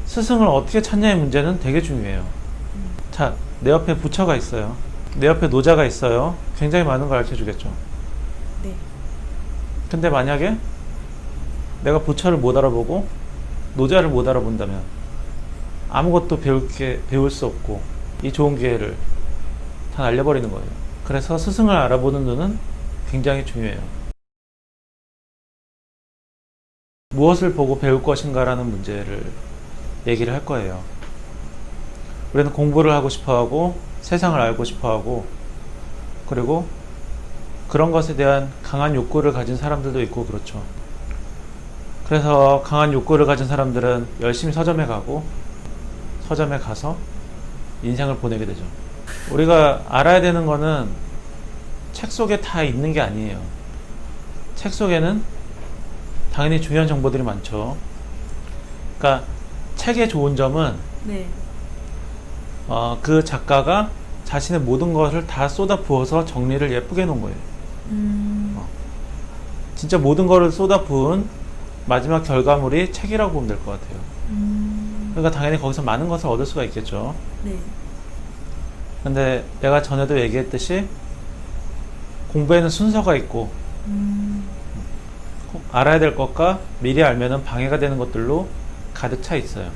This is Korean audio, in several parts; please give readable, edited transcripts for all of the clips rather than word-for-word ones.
스승을 어떻게 찾냐의 문제는 되게 중요해요. 자, 내 옆에 부처가 있어요. 내 옆에 노자가 있어요. 굉장히 많은 걸 가르쳐 주겠죠. 네. 근데 만약에 내가 부처를 못 알아보고 노자를 못 알아본다면 아무것도 배울 수 없고 이 좋은 기회를 다 날려버리는 거예요. 그래서 스승을 알아보는 눈은 굉장히 중요해요. 무엇을 보고 배울 것인가라는 문제를 얘기를 할 거예요. 우리는 공부를 하고 싶어 하고 세상을 알고 싶어 하고 그리고 그런 것에 대한 강한 욕구를 가진 사람들도 있고 그렇죠. 그래서 강한 욕구를 가진 사람들은 열심히 서점에 가고 서점에 가서 인생을 보내게 되죠. 우리가 알아야 되는 거는 책 속에 다 있는 게 아니에요. 책 속에는 당연히 중요한 정보들이 많죠. 그러니까 책의 좋은 점은 네. 그 작가가 자신의 모든 것을 다 쏟아 부어서 정리를 예쁘게 해놓은 거예요. 진짜 모든 것을 쏟아 부은 마지막 결과물이 책이라고 보면 될 것 같아요. 그러니까 당연히 거기서 많은 것을 얻을 수가 있겠죠. 네. 근데 내가 전에도 얘기했듯이 공부에는 순서가 있고 꼭 알아야 될 것과 미리 알면은 방해가 되는 것들로 가득 차 있어요.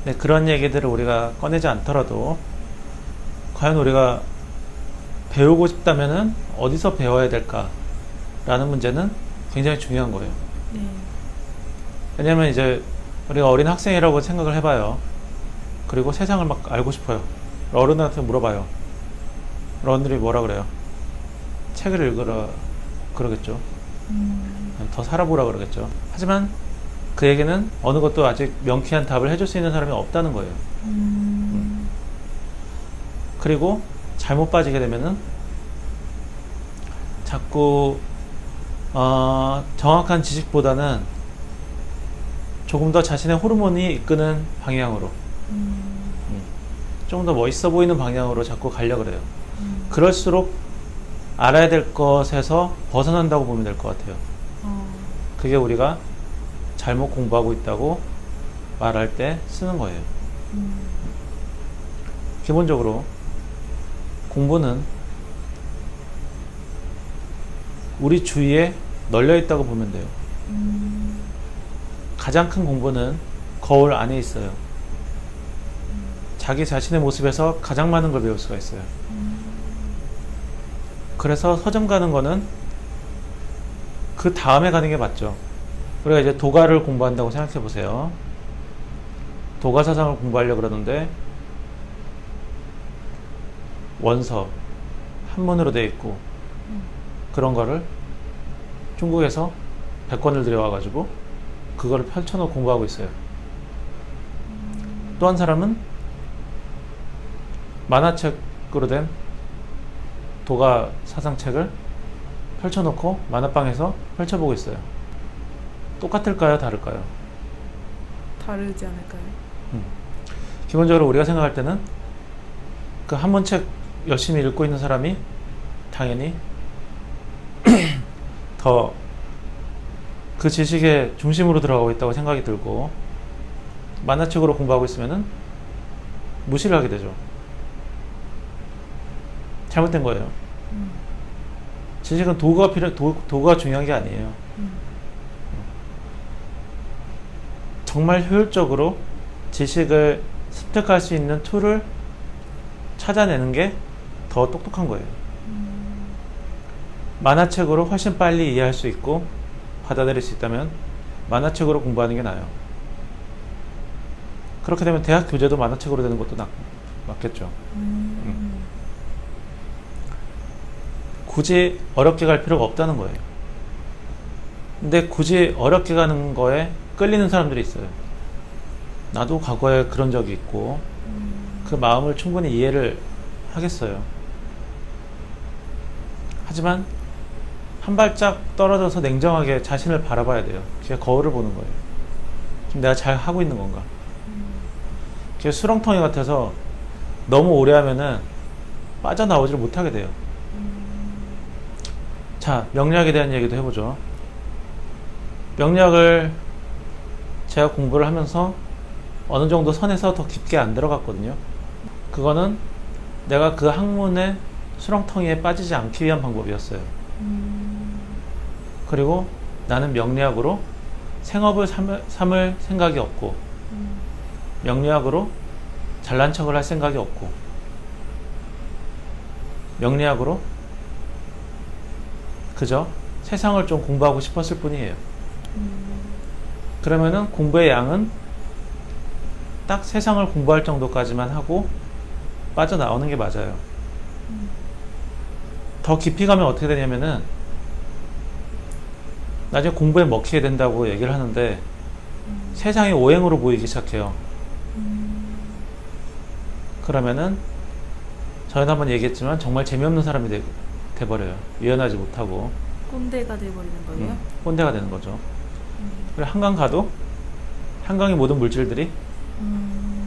근데 그런 얘기들을 우리가 꺼내지 않더라도 과연 우리가 배우고 싶다면은 어디서 배워야 될까라는 문제는 굉장히 중요한 거예요. 네. 왜냐면 이제 우리가 어린 학생이라고 생각을 해봐요. 그리고 세상을 막 알고 싶어요. 어른한테 물어봐요. 어른들이 뭐라 그래요? 책을 읽으라 그러겠죠. 더 살아보라 그러겠죠. 하지만 그에게는 어느 것도 아직 명쾌한 답을 해줄 수 있는 사람이 없다는 거예요. 그리고 잘못 빠지게 되면은 자꾸 정확한 지식보다는 조금 더 자신의 호르몬이 이끄는 방향으로 좀 더 멋있어 보이는 방향으로 자꾸 가려고 그래요. 그럴수록 알아야 될 것에서 벗어난다고 보면 될 것 같아요. 그게 우리가 잘못 공부하고 있다고 말할 때 쓰는 거예요. 기본적으로 공부는 우리 주위에 널려 있다고 보면 돼요. 가장 큰 공부는 거울 안에 있어요. 자기 자신의 모습에서 가장 많은 걸 배울 수가 있어요. 그래서 서점 가는 거는 그 다음에 가는 게 맞죠. 우리가 이제 도가를 공부한다고 생각해 보세요. 도가 사상을 공부하려고 그러는데 원서 한문으로 되어 있고 그런 거를 중국에서 100권을 들여와가지고 그거를 펼쳐놓고 공부하고 있어요. 또 한 사람은 만화책으로 된 도가 사상책을 펼쳐놓고 만화방에서 펼쳐보고 있어요. 똑같을까요? 다를까요? 다르지 않을까요? 기본적으로 우리가 생각할 때는 그 한문책 열심히 읽고 있는 사람이 당연히 더 그 지식의 중심으로 들어가고 있다고 생각이 들고 만화책으로 공부하고 있으면은 무시를 하게 되죠. 잘못된 거예요. 지식은 도구가 중요한 게 아니에요. 정말 효율적으로 지식을 습득할 수 있는 툴을 찾아내는 게 더 똑똑한 거예요. 만화책으로 훨씬 빨리 이해할 수 있고 받아들일 수 있다면 만화책으로 공부하는 게 나아요. 그렇게 되면 대학 교재도 만화책으로 되는 것도 맞겠죠. 굳이 어렵게 갈 필요가 없다는 거예요. 근데 굳이 어렵게 가는 거에 끌리는 사람들이 있어요. 나도 과거에 그런 적이 있고 그 마음을 충분히 이해를 하겠어요. 하지만 한 발짝 떨어져서 냉정하게 자신을 바라봐야 돼요. 그게 거울을 보는 거예요. 지금 내가 잘 하고 있는 건가? 그게 수렁텅이 같아서 너무 오래 하면은 빠져나오지를 못하게 돼요. 자, 명리학에 대한 얘기도 해보죠. 명리학을 제가 공부를 하면서 어느 정도 선에서 더 깊게 안 들어갔거든요. 그거는 내가 그 학문의 수렁텅이에 빠지지 않기 위한 방법이었어요. 그리고 나는 명리학으로 생업을 삼을 생각이 없고, 명리학으로 잘난 척을 할 생각이 없고, 명리학으로 그저 세상을 좀 공부하고 싶었을 뿐이에요. 그러면은 공부의 양은 딱 세상을 공부할 정도까지만 하고 빠져나오는 게 맞아요. 더 깊이 가면 어떻게 되냐면은 나중에 공부에 먹히게 된다고 얘기를 하는데 세상이 오행으로 보이기 시작해요. 그러면은 전에 한번 얘기했지만 정말 재미없는 사람이 돼버려요. 유연하지 못하고 꼰대가 돼버리는 거예요? 꼰대가 되는 거죠. 그리고 한강 가도 한강의 모든 물질들이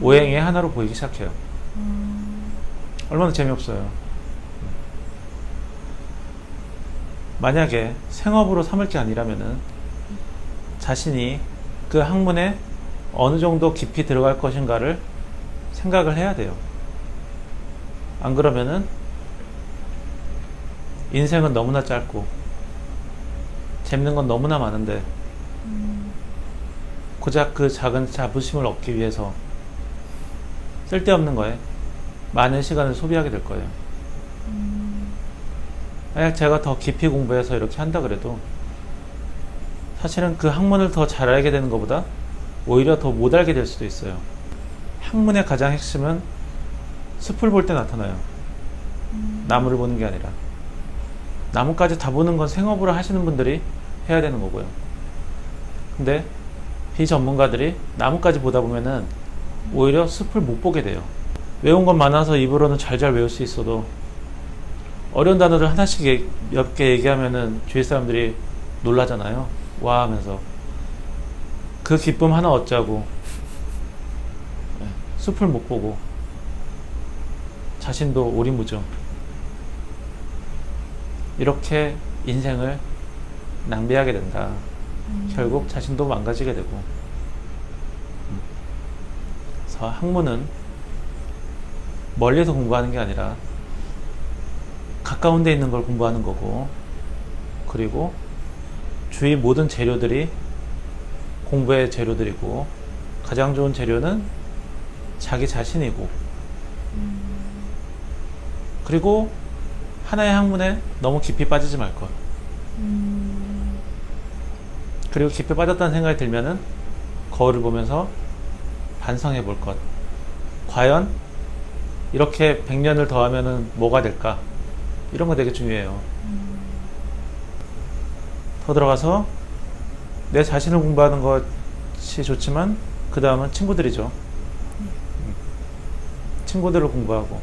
오행의 하나로 보이기 시작해요. 얼마나 재미없어요. 만약에 생업으로 삼을 게 아니라면은 자신이 그 학문에 어느 정도 깊이 들어갈 것인가를 생각을 해야 돼요. 안 그러면은 인생은 너무나 짧고 재밌는 건 너무나 많은데 고작 그 작은 자부심을 얻기 위해서 쓸데없는 거에 많은 시간을 소비하게 될 거예요. 만약 제가 더 깊이 공부해서 이렇게 한다 그래도 사실은 그 학문을 더 잘 알게 되는 것보다 오히려 더 못 알게 될 수도 있어요. 학문의 가장 핵심은 숲을 볼 때 나타나요. 나무를 보는 게 아니라. 나무까지 다 보는 건 생업으로 하시는 분들이 해야 되는 거고요. 근데 비전문가들이 나무까지 보다 보면은 오히려 숲을 못 보게 돼요. 외운 건 많아서 입으로는 잘잘 외울 수 있어도 어려운 단어를 하나씩 몇 개 얘기하면은 주위 사람들이 놀라잖아요. 와 하면서 그 기쁨 하나 얻자고 숲을 못 보고 자신도 오리무중 이렇게 인생을 낭비하게 된다. 결국 자신도 망가지게 되고. 그래서 학문은 멀리서 공부하는 게 아니라 가까운 데 있는 걸 공부하는 거고, 그리고 주위 모든 재료들이 공부의 재료들이고 가장 좋은 재료는 자기 자신이고, 그리고 하나의 학문에 너무 깊이 빠지지 말 것. 그리고 깊이 빠졌다는 생각이 들면은 거울을 보면서 반성해 볼 것. 과연 이렇게 100년을 더하면은 뭐가 될까? 이런 거 되게 중요해요. 더 들어가서 내 자신을 공부하는 것이 좋지만 그 다음은 친구들이죠. 친구들을 공부하고,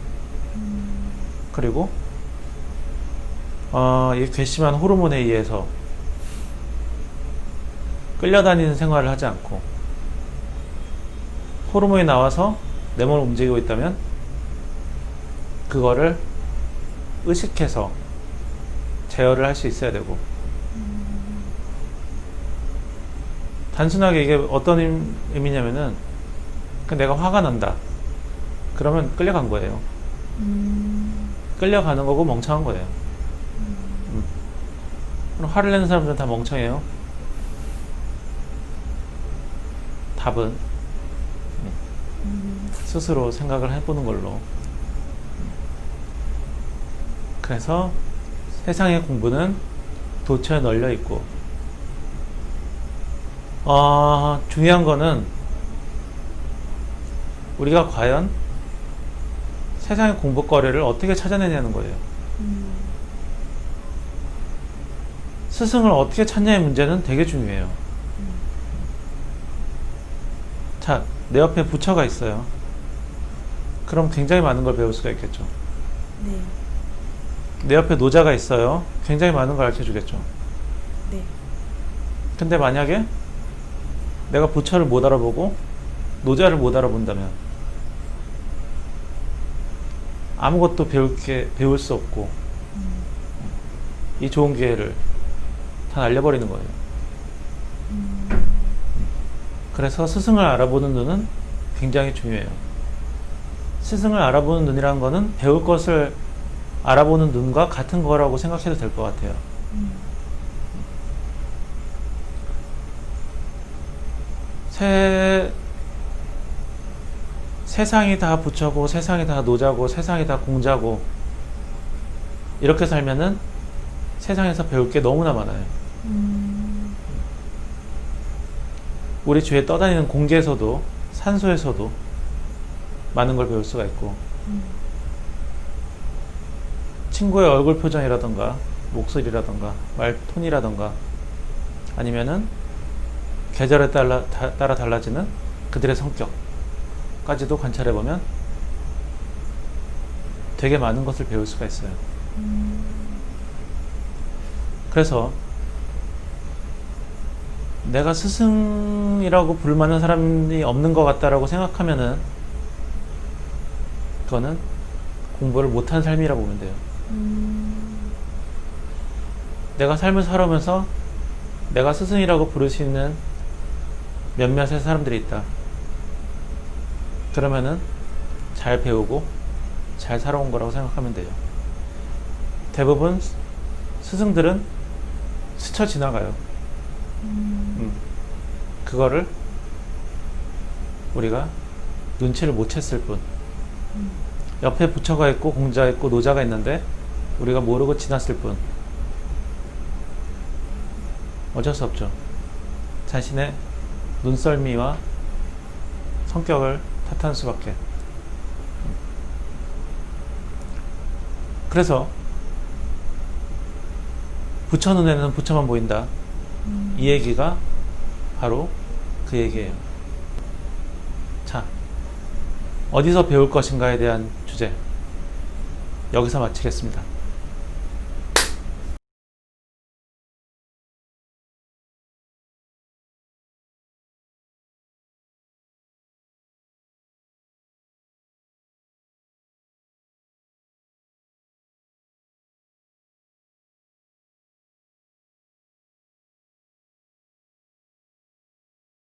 그리고 이 괘씸한 호르몬에 의해서 끌려다니는 생활을 하지 않고 호르몬이 나와서 내 몸을 움직이고 있다면 그거를 의식해서 제어를 할 수 있어야 되고, 단순하게 이게 어떤 의미냐면은 내가 화가 난다 그러면 끌려간 거예요. 끌려가는 거고 멍청한 거예요. 그럼 화를 내는 사람들은 다 멍청해요. 답은 스스로 생각을 해보는 걸로. 그래서 세상의 공부는 도처에 널려 있고, 중요한 거는 우리가 과연 세상의 공부거리를 어떻게 찾아내냐는 거예요. 스승을 어떻게 찾냐의 문제는 되게 중요해요. 자, 내 옆에 부처가 있어요. 그럼 굉장히 많은 걸 배울 수가 있겠죠. 네. 내 옆에 노자가 있어요. 굉장히 많은 걸 가르쳐 주겠죠. 네. 근데 만약에 내가 부처를 못 알아보고 노자를 못 알아본다면 아무것도 배울 수 없고 이 좋은 기회를 다 날려버리는 거예요. 그래서 스승을 알아보는 눈은 굉장히 중요해요. 스승을 알아보는 눈이라는 거는 배울 것을 알아보는 눈과 같은 거라고 생각해도 될 것 같아요. 세상이 다 부처고 세상이 다 노자고 세상이 다 공자고 이렇게 살면은 세상에서 배울 게 너무나 많아요. 우리 주위에 떠다니는 공기에서도 산소에서도 많은 걸 배울 수가 있고 친구의 얼굴 표정이라던가 목소리라던가 말톤이라던가 아니면은 계절에 따라 달라지는 그들의 성격까지도 관찰해보면 되게 많은 것을 배울 수가 있어요. 그래서 내가 스승이라고 부를 만한 사람이 없는 것 같다라고 생각하면은 그거는 공부를 못한 삶이라고 보면 돼요. 내가 삶을 살아오면서 내가 스승이라고 부를 수 있는 몇몇의 사람들이 있다. 그러면은 잘 배우고 잘 살아온 거라고 생각하면 돼요. 대부분 스승들은 스쳐 지나가요. 그거를 우리가 눈치를 못 챘을 뿐. 옆에 부처가 있고 공자가 있고 노자가 있는데 우리가 모르고 지났을 뿐. 어쩔 수 없죠. 자신의 눈썰미와 성격을 탓하는 수밖에. 그래서 부처 눈에는 부처만 보인다. 이 얘기가 바로 그 얘기예요. 자, 어디서 배울 것인가에 대한 주제 여기서 마치겠습니다.